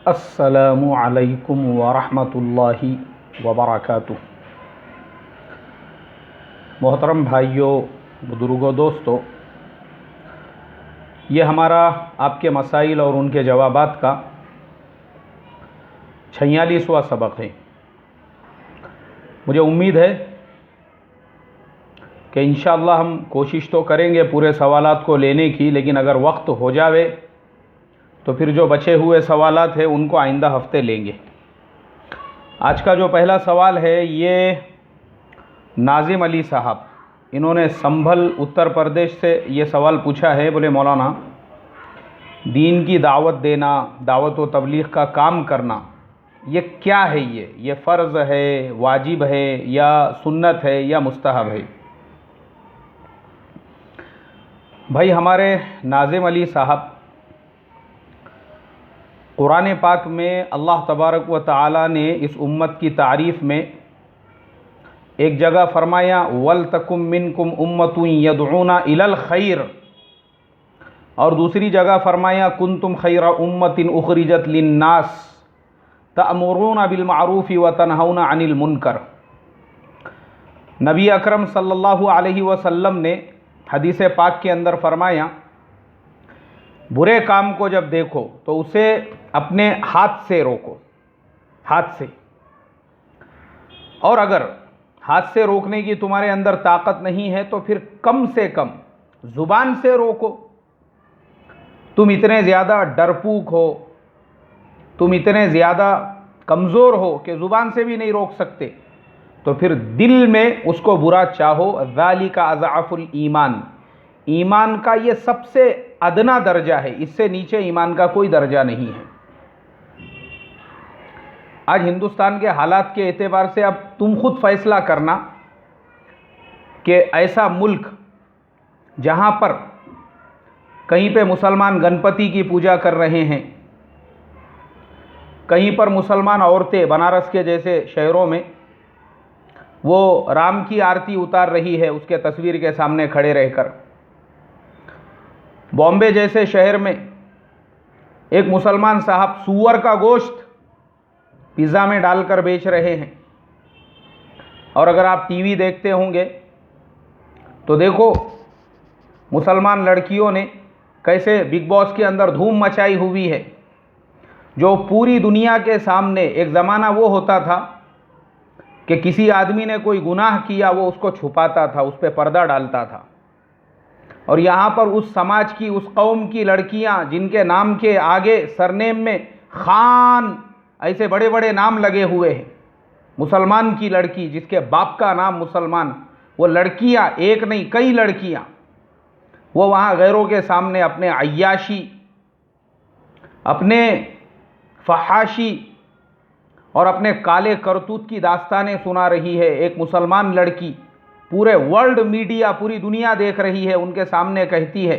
अस्सलामु अलैकुम वरहमतुल्लाहि वबरकातुह। मोहतरम भाइयों, बुजुर्गों, दोस्तों, ये हमारा आपके मसाइल और उनके जवाबात का 46वां सबक है। मुझे उम्मीद है कि इंशाअल्लाह हम कोशिश तो करेंगे पूरे सवालात को लेने की, लेकिन अगर वक्त हो जावे तो फिर जो बचे हुए सवालात हैं उनको आइंदा हफ्ते लेंगे। आज का जो पहला सवाल है ये नाजिम अली साहब, इन्होंने संभल उत्तर प्रदेश से ये सवाल पूछा है। बोले, मौलाना, दीन की दावत देना, दावत व तबलीग का काम करना, ये क्या है? ये फ़र्ज़ है, वाजिब है, या सुन्नत है, या मुस्तहब है? भाई, हमारे नाजिम अली साहब, कुरान पाक में अल्लाह तबारक व तआला ने इस उम्मत की तारीफ़ में एक जगह फरमाया, वल तकुम मिनकुम उम्मतुन यदऊना इलल खैर, और दूसरी जगह फरमाया, कुंतुम खैरा उम्मतिन उखरिजत लिन्नास तअमुरूना बिल मारूफि व तनहौना अनिल मुनकर। नबी अकरम सल्लल्लाहु अलैहि वसल्लम ने हदीस पाक के अंदर फरमाया, बुरे काम को जब देखो तो उसे अपने हाथ से रोको, हाथ से। और अगर हाथ से रोकने की तुम्हारे अंदर ताकत नहीं है तो फिर कम से कम ज़ुबान से रोको। तुम इतने ज़्यादा डरपूक हो, तुम इतने ज़्यादा कमज़ोर हो कि ज़ुबान से भी नहीं रोक सकते, तो फिर दिल में उसको बुरा चाहो। ज़ालिका अज़अफ़ुल ईमान, ईमान का ये सबसे अदना दर्जा है, इससे नीचे ईमान का कोई दर्जा नहीं है। आज हिंदुस्तान के हालात के एतबार से अब तुम खुद फैसला करना कि ऐसा मुल्क जहाँ पर कहीं पे मुसलमान गणपति की पूजा कर रहे हैं, कहीं पर मुसलमान औरतें बनारस के जैसे शहरों में वो राम की आरती उतार रही है उसके तस्वीर के सामने खड़े रहकर, बॉम्बे जैसे शहर में एक मुसलमान साहब सूअर का गोश्त पिज़्ज़ा में डालकर बेच रहे हैं। और अगर आप टीवी देखते होंगे तो देखो मुसलमान लड़कियों ने कैसे बिग बॉस के अंदर धूम मचाई हुई है। जो पूरी दुनिया के सामने, एक ज़माना वो होता था कि किसी आदमी ने कोई गुनाह किया वो उसको छुपाता था, उस पर पर्दा डालता था। और यहाँ पर उस समाज की, उस कौम की लड़कियाँ जिनके नाम के आगे सरनेम में खान ऐसे बड़े बड़े नाम लगे हुए हैं, मुसलमान की लड़की जिसके बाप का नाम मुसलमान, वो लड़कियाँ, एक नहीं कई लड़कियाँ, वो वहाँ गैरों के सामने अपने अय्याशी, अपने फहाशी और अपने काले करतूत की दास्तानें सुना रही है। एक मुसलमान लड़की, पूरे वर्ल्ड मीडिया, पूरी दुनिया देख रही है, उनके सामने कहती है,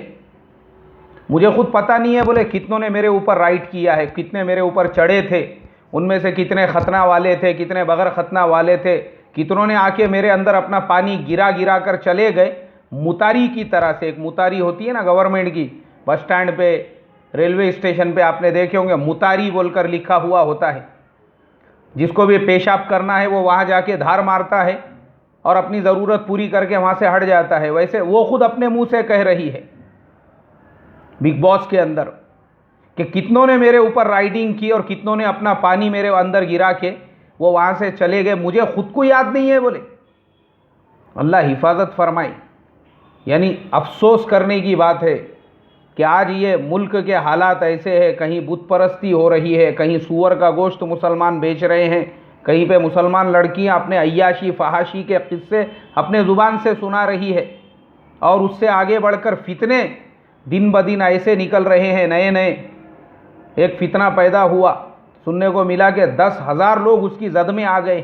मुझे खुद पता नहीं है बोले कितनों ने मेरे ऊपर राइट किया है, कितने मेरे ऊपर चढ़े थे, उनमें से कितने खतना वाले थे, कितने बगैर खतना वाले थे, कितनों ने आके मेरे अंदर अपना पानी गिरा गिरा कर चले गए। मुतारी की तरह से, एक मुतारी होती है ना गवर्नमेंट की, बस स्टैंड पे, रेलवे स्टेशन पे आपने देखे होंगे, मुतारी बोलकर लिखा हुआ होता है। जिसको भी पेशाब करना है वो वहाँ जाके धार मारता है और अपनी ज़रूरत पूरी करके वहाँ से हट जाता है। वैसे वो खुद अपने मुंह से कह रही है बिग बॉस के अंदर कि कितनों ने मेरे ऊपर राइडिंग की और कितनों ने अपना पानी मेरे अंदर गिरा के वो वहाँ से चले गए, मुझे खुद को याद नहीं है। बोले अल्लाह हिफाजत फरमाए। यानी अफसोस करने की बात है कि आज ये मुल्क के हालात ऐसे हैं, कहीं बुत परस्ती हो रही है, कहीं सूअर का गोश्त मुसलमान बेच रहे हैं, कहीं पे मुसलमान लड़कियां अपने अय्याशी फहाशी के किस्से अपने ज़ुबान से सुना रही है। और उससे आगे बढ़कर फितने दिन ब दिन ऐसे निकल रहे हैं, नए नए। एक फितना पैदा हुआ, सुनने को मिला कि 10,000 लोग उसकी जद में आ गए।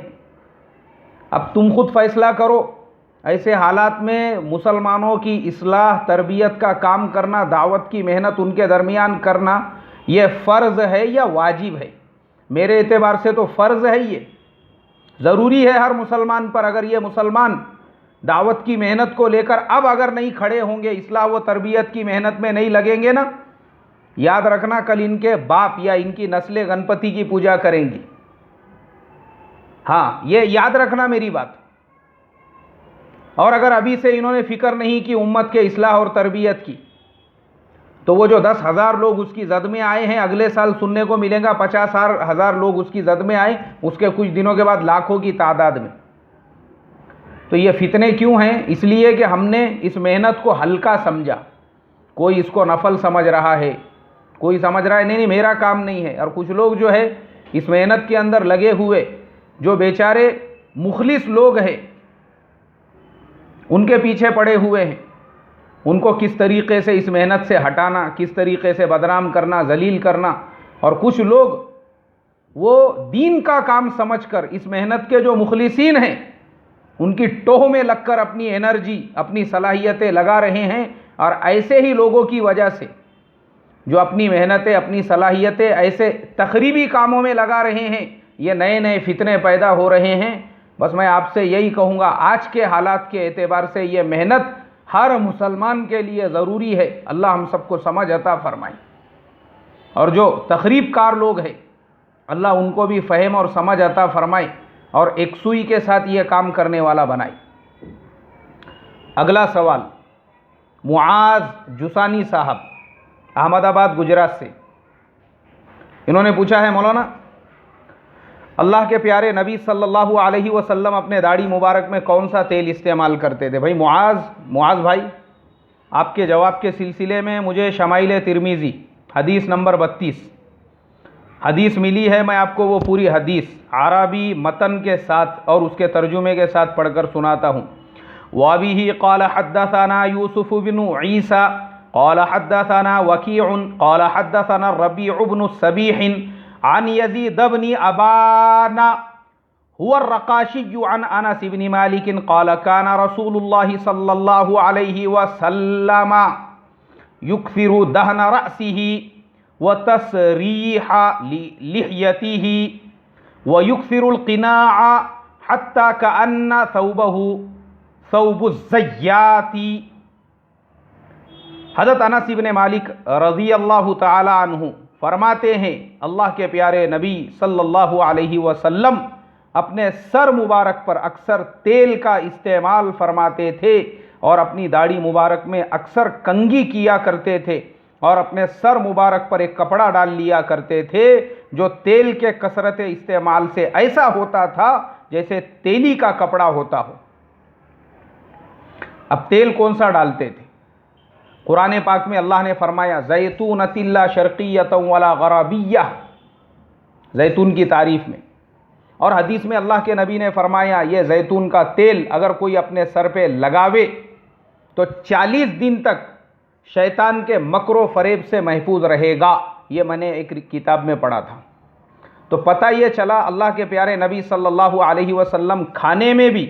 अब तुम खुद फैसला करो, ऐसे हालात में मुसलमानों की इस्लाह तरबियत का काम करना, दावत की मेहनत उनके दरमियान करना, ये फ़र्ज़ है या वाजिब है? मेरे एतबार से तो फ़र्ज़ है, ये ज़रूरी है हर मुसलमान पर। अगर ये मुसलमान दावत की मेहनत को लेकर अब अगर नहीं खड़े होंगे, इस्लाह व तरबियत की मेहनत में नहीं लगेंगे ना, याद रखना कल इनके बाप या इनकी नस्लें गणपति की पूजा करेंगी। हाँ, ये याद रखना मेरी बात। और अगर अभी से इन्होंने फिक्र नहीं की उम्मत के इस्लाह और तरबियत की, तो वो जो 10,000 लोग उसकी जद में आए हैं, अगले साल सुनने को मिलेगा 50,000 लोग उसकी जद में आए, उसके कुछ दिनों के बाद लाखों की तादाद में। तो ये फितने क्यों हैं? इसलिए कि हमने इस मेहनत को हल्का समझा। कोई इसको नफल समझ रहा है, कोई समझ रहा है नहीं नहीं मेरा काम नहीं है। और कुछ लोग जो है इस मेहनत के अंदर लगे हुए, जो बेचारे मुखलिस लोग हैं, उनके पीछे पड़े हुए हैं, उनको किस तरीके से इस मेहनत से हटाना, किस तरीके से बदनाम करना, जलील करना। और कुछ लोग वो दीन का काम समझकर इस मेहनत के जो मुखलिसीन हैं उनकी टोह में लगकर अपनी एनर्जी, अपनी सलाहियतें लगा रहे हैं। और ऐसे ही लोगों की वजह से जो अपनी मेहनतें, अपनी सलाहियतें ऐसे तखरीबी कामों में लगा रहे हैं, ये नए नए फितने पैदा हो रहे हैं। बस मैं आपसे यही कहूँगा, आज के हालात के एतबार से ये मेहनत हर मुसलमान के लिए ज़रूरी है। अल्लाह हम सबको समझ अता फरमाए। और जो तखरीबकार लोग हैं, अल्लाह उनको भी फ़हम और समझ अता फरमाए और एक सुई के साथ ये काम करने वाला बनाए। अगला सवाल मुआज जुसानी साहब, अहमदाबाद गुजरात से। इन्होंने पूछा है, मौलाना अल्लाह के प्यारे नबी सल्लल्लाहु अलैहि वसल्लम अपने दाढ़ी मुबारक में कौन सा तेल इस्तेमाल करते थे? भाई मुआज भाई, आपके जवाब के सिलसिले में मुझे शमाइल तिरमिज़ी हदीस नंबर 32 हदीस मिली है। मैं आपको वो पूरी हदीस अरबी मतन के साथ और उसके तर्जुमे के साथ पढ़कर सुनाता हूँ। वाबिही क़ाल हद्दसना यूसुफ बिन ईसा क़ाल हद्दसना वकीउन क़ाल हद्दसना रबीउ इब्न सबीह अन यज़ीद इब्न अबाना हुवा रकाशी अन अनस इब्न मालिक क़ाल काना रसूलुल्लाह सल्लल्लाहु अलैहि वसल्लम युक्सिरु दहन रअसिही व तसरीह लिह्यतिही व युक्सिरुल क़िनाअ हत्ता कअन्न सौबहु सौबुज़्ज़याती। हज़रत अनस इब्न मालिक रज़ियल्लाहु ताला अन्हु फरमाते हैं, अल्लाह के प्यारे नबी सल्लल्लाहु अलैहि वसल्लम अपने सर मुबारक पर अक्सर तेल का इस्तेमाल फरमाते थे और अपनी दाढ़ी मुबारक में अक्सर कंघी किया करते थे और अपने सर मुबारक पर एक कपड़ा डाल लिया करते थे जो तेल के कसरत इस्तेमाल से ऐसा होता था जैसे तेली का कपड़ा होता हो। अब तेल कौन सा डालते थे? कुरान पाक में अल्लाह ने फरमाया, ज़ैतूनतिन ला शर्क़िय्यतन वला ग़रबिय्या, जैतून की तारीफ़ में। और हदीस में अल्लाह के नबी ने फरमाया, ये जैतून का तेल अगर कोई अपने सर पे लगावे तो 40 दिन तक शैतान के मकरो फरेब से महफूज रहेगा। ये मैंने एक किताब में पढ़ा था। तो पता ये चला अल्लाह के प्यारे नबी सल्लल्लाहु अलैहि वसल्लम खाने में भी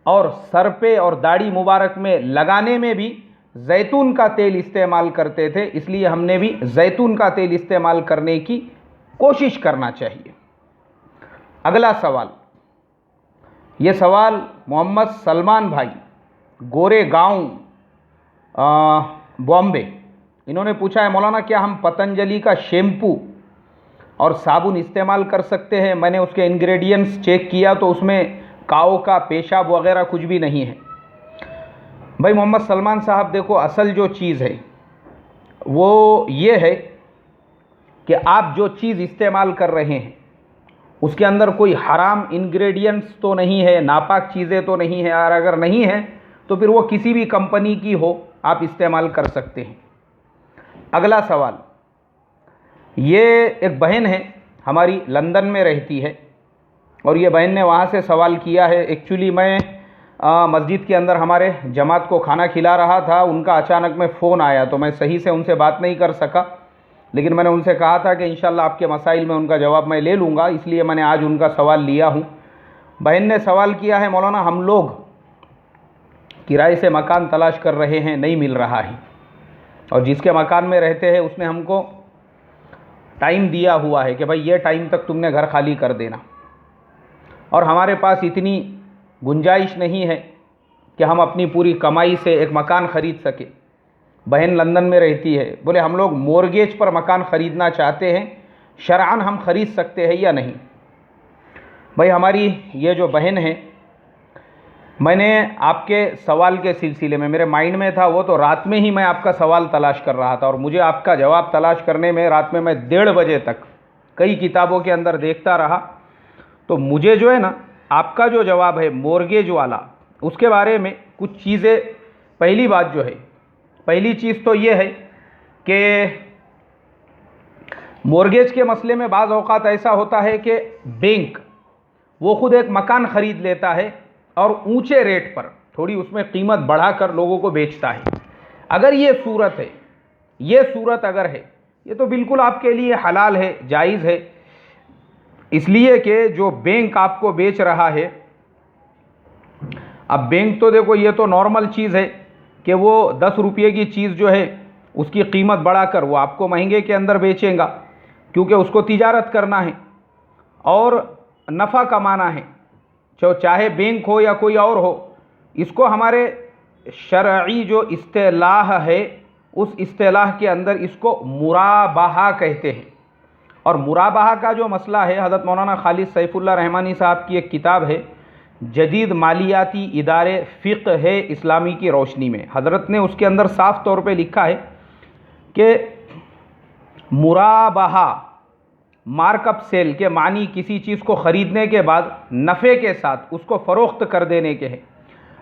और सर पे और दाढ़ी मुबारक में लगाने में भी जैतून का तेल इस्तेमाल करते थे। इसलिए हमने भी जैतून का तेल इस्तेमाल करने की कोशिश करना चाहिए। अगला सवाल, ये सवाल मोहम्मद सलमान भाई गोरे गांव बॉम्बे, इन्होंने पूछा है, मौलाना क्या हम पतंजलि का शैम्पू और साबुन इस्तेमाल कर सकते हैं? मैंने उसके इंग्रेडिएंट्स चेक किया तो उसमें काऊ का पेशाब वगैरह कुछ भी नहीं है। भाई मोहम्मद सलमान साहब, देखो असल जो चीज़ है वो ये है कि आप जो चीज़ इस्तेमाल कर रहे हैं उसके अंदर कोई हराम इंग्रेडिएंट्स तो नहीं है, नापाक चीज़ें तो नहीं है। और अगर नहीं है तो फिर वो किसी भी कंपनी की हो आप इस्तेमाल कर सकते हैं। अगला सवाल, ये एक बहन है हमारी, लंदन में रहती है और ये बहन ने वहाँ से सवाल किया है। एक्चुअली मैं मस्जिद के अंदर हमारे जमात को खाना खिला रहा था, उनका अचानक में फ़ोन आया तो मैं सही से उनसे बात नहीं कर सका, लेकिन मैंने उनसे कहा था कि इंशाल्लाह आपके मसाइल में उनका जवाब मैं ले लूँगा, इसलिए मैंने आज उनका सवाल लिया हूँ। बहन ने सवाल किया है, मौलाना हम लोग किराए से मकान तलाश कर रहे हैं, नहीं मिल रहा है, और जिसके मकान में रहते हैं उसने हमको टाइम दिया हुआ है कि भाई ये टाइम तक तुमने घर खाली कर देना, और हमारे पास इतनी गुंजाइश नहीं है कि हम अपनी पूरी कमाई से एक मकान ख़रीद सके। बहन लंदन में रहती है, बोले हम लोग मॉर्गेज पर मकान ख़रीदना चाहते हैं, शरअन हम ख़रीद सकते हैं या नहीं। भाई हमारी ये जो बहन है, मैंने आपके सवाल के सिलसिले में, मेरे माइंड में था वो, तो रात में ही मैं आपका सवाल तलाश कर रहा था और मुझे आपका जवाब तलाश करने में रात में मैं 1:30 बजे तक कई किताबों के अंदर देखता रहा। तो मुझे जो है ना आपका जो जवाब है मॉर्गेज वाला, उसके बारे में कुछ चीज़ें, पहली बात जो है, पहली चीज़ तो ये है कि मॉर्गेज के मसले में बाज़ औक़ात ऐसा होता है कि बैंक वो खुद एक मकान ख़रीद लेता है और ऊंचे रेट पर थोड़ी उसमें कीमत बढ़ाकर लोगों को बेचता है। अगर ये सूरत है, ये सूरत अगर है, ये तो बिल्कुल आपके लिए हलाल है, जायज़ है, इसलिए कि जो बैंक आपको बेच रहा है, अब बैंक तो देखो ये तो नॉर्मल चीज़ है कि वो 10 रुपये की चीज़ जो है उसकी कीमत बढ़ाकर वो आपको महंगे के अंदर बेचेगा, क्योंकि उसको तिजारत करना है और नफ़ा कमाना है, चाहे बैंक हो या कोई और हो। इसको हमारे शरई जो इस्तिलाह है, उस इस्तिलाह के अंदर इसको मुराबाहा कहते हैं। और मुराबाहा का जो मसला है, हज़रत मौलाना खालिद सैफुल्लाह रहमानी साहब की एक किताब है जदीद मालियाती इदारे फ़िक़्ह है इस्लामी की रोशनी में, हज़रत ने उसके अंदर साफ़ तौर पे लिखा है कि मुराबाहा मार्कअप सेल के मानी किसी चीज़ को ख़रीदने के बाद नफ़े के साथ उसको फ़रोख्त कर देने के हैं।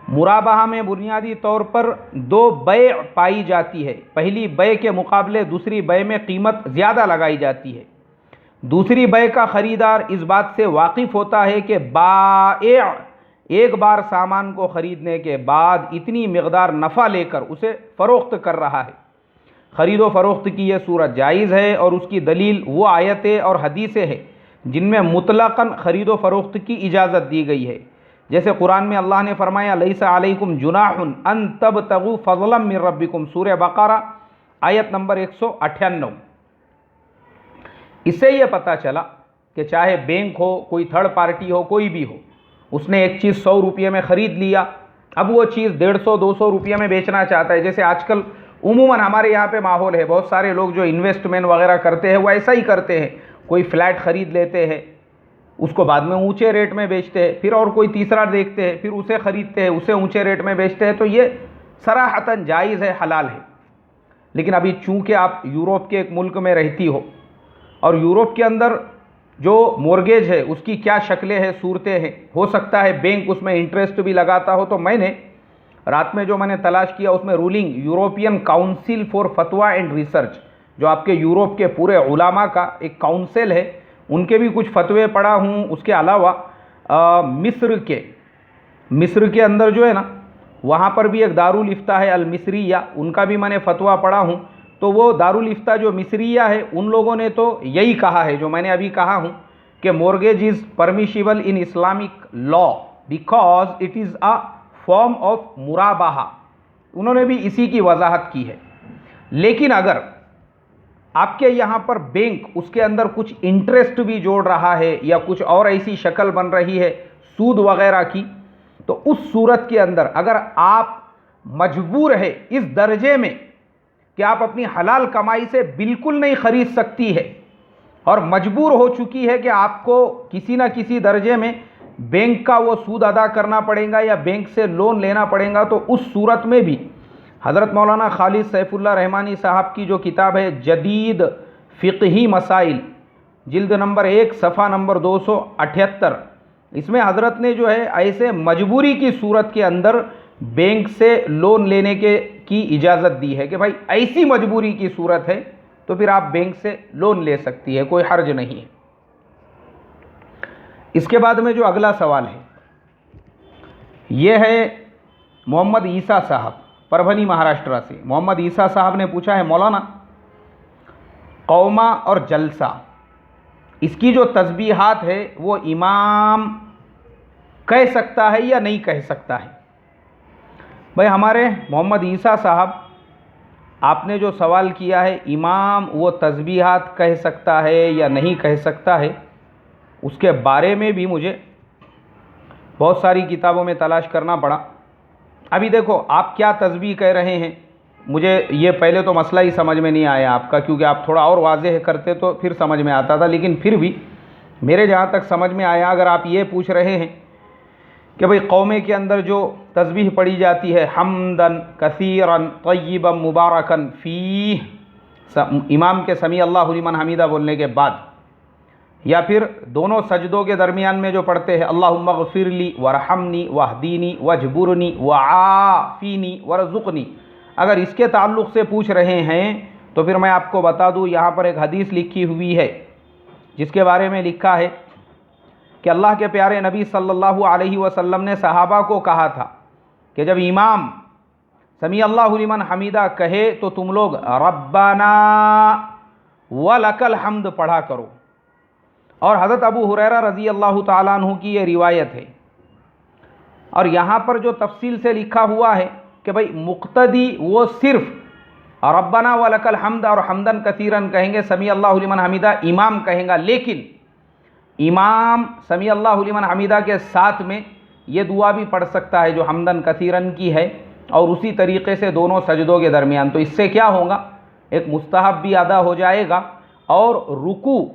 मुराबाहा में बुनियादी तौर पर 2 बै पाई जाती है। पहली बै के मुकाबले दूसरी बै में कीमत ज़्यादा लगाई जाती है। दूसरी बै का ख़रीदार इस बात से वाकिफ़ होता है कि बाए एक बार सामान को ख़रीदने के बाद इतनी मकदार नफ़ा लेकर उसे फ़रोख्त कर रहा है। ख़रीदो फ़रोख्त की यह सूरत जायज़ है और उसकी दलील वो आयतें और हदीसें हैं जिनमें मुतलक़न ख़रीदो फ़रोख्त की इजाज़त दी गई है। जैसे कुरान में अल्लाह ने फरमाया लैसा अलैकुम जुनाहुन अन तबतगू फ़ज़लन मिन रब्बिकुम, सूरह बक़रा आयत नंबर 198। इससे यह पता चला कि चाहे बैंक हो, कोई थर्ड पार्टी हो, कोई भी हो, उसने एक चीज़ 100 रुपये में ख़रीद लिया, अब वो चीज़ 150-200 रुपये में बेचना चाहता है। जैसे आजकल उमूमन हमारे यहाँ पे माहौल है, बहुत सारे लोग जो इन्वेस्टमेंट वगैरह करते हैं वो ऐसा ही करते हैं। कोई फ्लैट ख़रीद लेते हैं, उसको बाद में ऊंचे रेट में बेचते हैं, फिर और कोई तीसरा देखते हैं, फिर उसे ख़रीदते हैं, उसे ऊंचे रेट में बेचते हैं। तो ये सराहतन जायज़ है, हलाल है। लेकिन अभी चूँकि आप यूरोप के एक मुल्क में रहती हो और यूरोप के अंदर जो मॉर्गेज है उसकी क्या शक्लें हैं, सूरतें हैं, हो सकता है बैंक उसमें इंटरेस्ट भी लगाता हो। तो मैंने रात में जो मैंने तलाश किया उसमें रूलिंग यूरोपियन काउंसिल फॉर फतवा एंड रिसर्च, जो आपके यूरोप के पूरे उलामा का एक काउंसिल है, उनके भी कुछ फतवे पढ़ा हूँ। उसके अलावा मिस्र के अंदर जो है ना, वहाँ पर भी एक दारुल इफ्ता है अल मिस्रिया, उनका भी मैंने फतवा पढ़ा हूँ। तो वो दारुल इफ्ता जो मिस्रिया है, उन लोगों ने तो यही कहा है जो मैंने अभी कहा हूँ कि mortgage is permissible in Islamic law because it is a form of मुराबाहा। उन्होंने भी इसी की वजाहत की है। लेकिन अगर आपके यहाँ पर बैंक उसके अंदर कुछ इंटरेस्ट भी जोड़ रहा है या कुछ और ऐसी शक्ल बन रही है सूद वगैरह की, तो उस सूरत के अंदर अगर आप मजबूर है इस दर्जे में कि आप अपनी हलाल कमाई से बिल्कुल नहीं खरीद सकती है और मजबूर हो चुकी है कि आपको किसी ना किसी दर्जे में बैंक का वो सूद अदा करना पड़ेगा या बैंक से लोन लेना पड़ेगा, तो उस सूरत में भी हज़रत मौलाना खालिद सैफुल्लाह रहमानी साहब की जो किताब है जदीद फ़िक़ही मसाइल, जिल्द नंबर 1 सफ़ा नंबर 278, इसमें हज़रत ने जो है ऐसे मजबूरी की सूरत के अंदर बैंक से लोन लेने की इजाज़त दी है कि भाई ऐसी मजबूरी की सूरत है तो फिर आप बैंक से लोन ले सकती है, कोई हर्ज नहीं है। इसके बाद में जो अगला सवाल है ये है मोहम्मद ईसा साहब, परभनी महाराष्ट्र से। मोहम्मद ईसा साहब ने पूछा है मौलाना, कौमा और जलसा, इसकी जो तस्बीहात है वो इमाम कह सकता है या नहीं कह सकता है? भाई हमारे मोहम्मद ईसा साहब, आपने जो सवाल किया है इमाम वो तस्बीहात कह सकता है या नहीं कह सकता है, उसके बारे में भी मुझे बहुत सारी किताबों में तलाश करना पड़ा। अभी देखो आप क्या तस्बीह कह रहे हैं मुझे ये पहले तो मसला ही समझ में नहीं आया आपका, क्योंकि आप थोड़ा और वाज़ेह करते तो फिर समझ में आता था, लेकिन फिर भी मेरे जहाँ तक समझ में आया, अगर आप ये पूछ रहे हैं कि भाई कौमे के अंदर जो तस्बीह पढ़ी जाती है हम्दन कसीरन तय्यबन मुबारकन फ़ीह, इमाम के समी अल्लाहु लिमन हमीदा बोलने के बाद, या फिर दोनों सजदों के दरमियान में जो पढ़ते हैं अल्लाहुम्मा ग़फ़िरली वरहमनी वहदीनी वजबुरनी वआफ़ीनी वरज़ुक़नी, अगर इसके ताल्लुक़ से पूछ रहे हैं तो फिर मैं आपको बता दूँ, यहाँ पर एक हदीस लिखी हुई है जिसके बारे में लिखा है कि अल्लाह के प्यारे नबी सल्लल्लाहु अलैहि वसल्लम ने सहाबा को कहा था कि जब इमाम समी अल्लाहु लिमन हमीदा कहे तो तुम लोग रब्बाना वलकल हम्द पढ़ा करो। और हज़रत अबू हुरैरा रज़ी अल्लाह ताला अन्हु की ये रिवायत है। और यहाँ पर जो तफसील से लिखा हुआ है कि भाई मुक्तदी वो सिर्फ रब्बाना वलकल हम्द और हम्दन कसीरन कहेंगे, समी अल्लाहु लिमन हमीदा इमाम कहेगा, लेकिन इमाम समी अल्लाहु लिमन हमीदा के साथ में ये दुआ भी पढ़ सकता है जो हम्दन कसीरन की है, और उसी तरीक़े से दोनों सजदों के दरमियान। तो इससे क्या होगा, एक मुस्तहब भी अदा हो जाएगा, और रुकू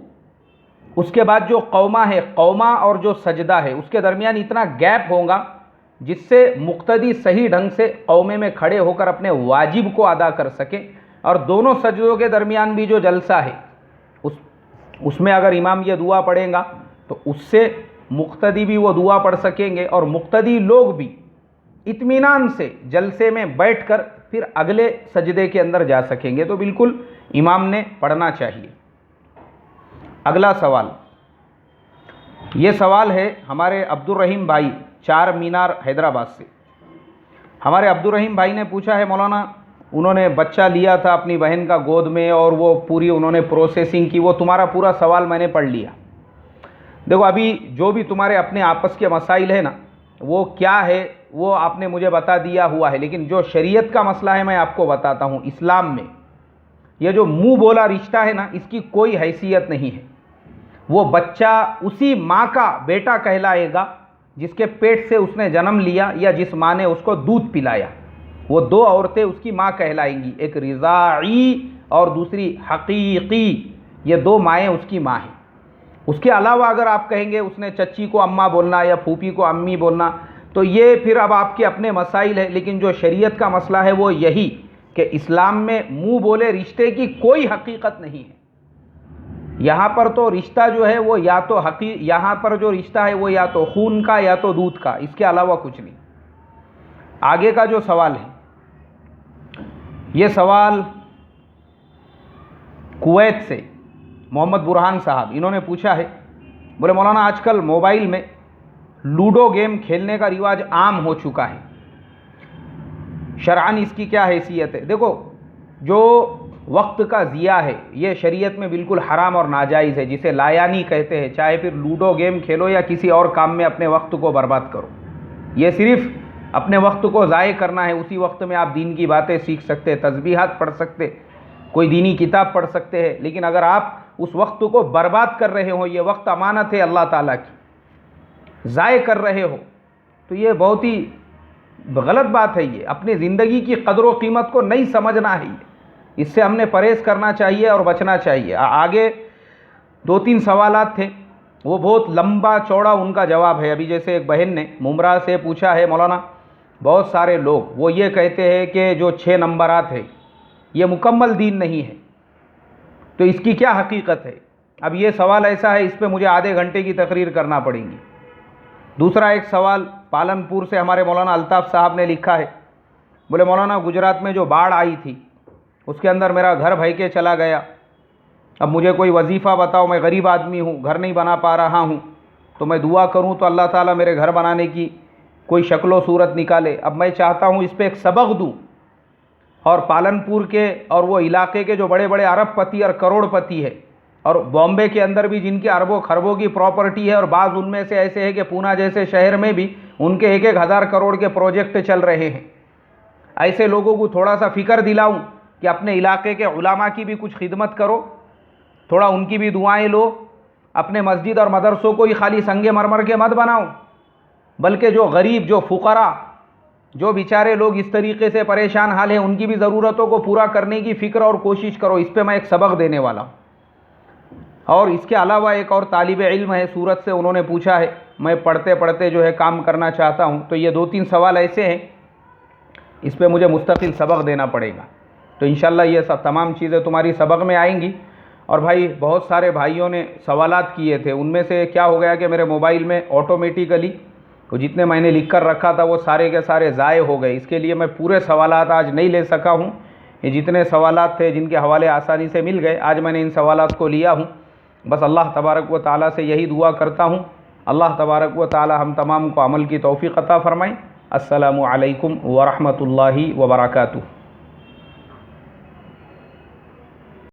उसके बाद जो कौमा है, कौमा और जो सजदा है उसके दरमियान इतना गैप होगा जिससे मुक्तदी सही ढंग से कौमे में खड़े होकर अपने वाजिब को अदा कर सके। और दोनों सजदों के दरमियान भी जो जलसा है उसमें अगर इमाम ये दुआ पढ़ेगा तो उससे मुक्तदी भी वो दुआ पढ़ सकेंगे, और मुक्तदी लोग भी इत्मीनान से जलसे में बैठकर फिर अगले सजदे के अंदर जा सकेंगे। तो बिल्कुल इमाम ने पढ़ना चाहिए। अगला सवाल, ये सवाल है हमारे अब्दुल रहीम भाई, चार मीनार हैदराबाद से। हमारे अब्दुल रहीम भाई ने पूछा है, मौलाना उन्होंने बच्चा लिया था अपनी बहन का गोद में और वो पूरी उन्होंने प्रोसेसिंग की, वो तुम्हारा पूरा सवाल मैंने पढ़ लिया। देखो अभी जो भी तुम्हारे अपने आपस के मसाइल है ना, वो क्या है वो आपने मुझे बता दिया हुआ है, लेकिन जो शरीयत का मसला है मैं आपको बताता हूँ। इस्लाम में ये जो मुंह बोला रिश्ता है ना, इसकी कोई हैसियत नहीं है। वो बच्चा उसी माँ का बेटा कहलाएगा जिसके पेट से उसने जन्म लिया या जिस माँ ने उसको दूध पिलाया। वो दो औरतें उसकी माँ कहलाएंगी, एक रिज़ाई और दूसरी हकीकी। ये दो माएँ उसकी माँ हैं। उसके अलावा अगर आप कहेंगे उसने चच्ची को अम्मा बोलना या फूफी को अम्मी बोलना, तो ये फिर अब आपके अपने मसाइल है। लेकिन जो शरीयत का मसला है वो यही कि इस्लाम में मुंह बोले रिश्ते की कोई हकीकत नहीं है। यहाँ पर तो रिश्ता जो है वो या तो यहाँ पर जो रिश्ता है वो या तो खून का या तो दूध का, इसके अलावा कुछ नहीं। आगे का जो सवाल है, ये सवाल कुवैत से मोहम्मद बुरहान साहब, इन्होंने पूछा है, बोले मौलाना आजकल मोबाइल में लूडो गेम खेलने का रिवाज आम हो चुका है, शरअन इसकी क्या हैसियत है? देखो जो वक्त का ज़िया है ये शरीयत में बिल्कुल हराम और नाजायज़ है, जिसे लायानी कहते हैं। चाहे फिर लूडो गेम खेलो या किसी और काम में अपने वक्त को बर्बाद करो, ये सिर्फ अपने वक्त को ज़ाय करना है। उसी वक्त में आप दीन की बातें सीख सकते, तस्बीहात पढ़ सकते, कोई दीनी किताब पढ़ सकते हैं। लेकिन अगर आप उस वक्त को बर्बाद कर रहे हो, ये वक्त अमानत है अल्लाह ताला की, ज़ाय कर रहे हो, तो ये बहुत ही गलत बात है। ये अपनी ज़िंदगी की कदर व कीमत को नहीं समझना है, इससे हमने परहेज़ करना चाहिए और बचना चाहिए। आगे दो तीन सवालात थे, वो बहुत लंबा चौड़ा उनका जवाब है। अभी जैसे एक बहन ने मुमरा से पूछा है, मौलाना बहुत सारे लोग वो ये कहते हैं कि जो 6 नंबरात है ये मुकम्मल दीन नहीं है, तो इसकी क्या हकीकत है? अब ये सवाल ऐसा है, इस पर मुझे आधे घंटे की तकरीर करना पड़ेगी। दूसरा एक सवाल पालनपुर से हमारे मौलाना अल्ताफ़ साहब ने लिखा है, बोले मौलाना गुजरात में जो बाढ़ आई थी उसके अंदर मेरा घर भय के चला गया। अब मुझे कोई वजीफ़ा बताओ, मैं गरीब आदमी हूँ, घर नहीं बना पा रहा हूँ, तो मैं दुआ करूँ तो अल्लाह ताला मेरे घर बनाने की कोई शक्ल व सूरत निकाले। अब मैं चाहता हूँ इस पर एक सबक दूँ, और पालनपुर के और वो इलाके के जो बड़े बड़े अरबपति और करोड़पति है, और बॉम्बे के अंदर भी जिनके अरबों खरबों की प्रॉपर्टी है, और बाज़ उनमें से ऐसे है कि पूना जैसे शहर में भी उनके 1-1 हज़ार करोड़ के प्रोजेक्ट चल रहे हैं, ऐसे लोगों को थोड़ा सा फ़िक्र दिलाऊं कि अपने इलाके के उलामा की भी कुछ खिदमत करो, थोड़ा उनकी भी दुआएं लो, अपने मस्जिद और मदरसों को ही खाली संगे मरमर के मत बनाओ, बल्कि जो गरीब, जो फ़ुक़रा, जो बेचारे लोग इस तरीके से परेशान हाल हैं, उनकी भी ज़रूरतों को पूरा करने की फ़िक्र और कोशिश करो। इस पे मैं एक सबक देने वाला हूँ। और इसके अलावा एक और तालिब इल्म है सूरत से, उन्होंने पूछा है मैं पढ़ते पढ़ते जो है काम करना चाहता हूँ। तो ये 2-3 सवाल ऐसे हैं, इस पे मुझे मुस्तकिल सबक देना पड़ेगा। तो इंशाल्लाह ये सब तमाम चीज़ें तुम्हारी सबक में आएंगी। और भाई बहुत सारे भाइयों ने सवालात किए थे, उनमें से क्या हो गया कि मेरे मोबाइल में ऑटोमेटिकली वो जितने मैंने लिख कर रखा था वो सारे के सारे ज़ाय हो गए। इसके लिए मैं पूरे सवालात आज नहीं ले सका हूँ। ये जितने सवालात थे जिनके हवाले आसानी से मिल गए, आज मैंने इन सवालात को लिया हूँ। बस अल्लाह तबारक व ताला से यही दुआ करता हूँ, अल्लाह तबारक व ताला हम तमाम को अमल की तौफ़ीक़ अता फ़रमाएँ। अस्सलामु अलैकुम व रहमतुल्लाहि व बरकातुहू।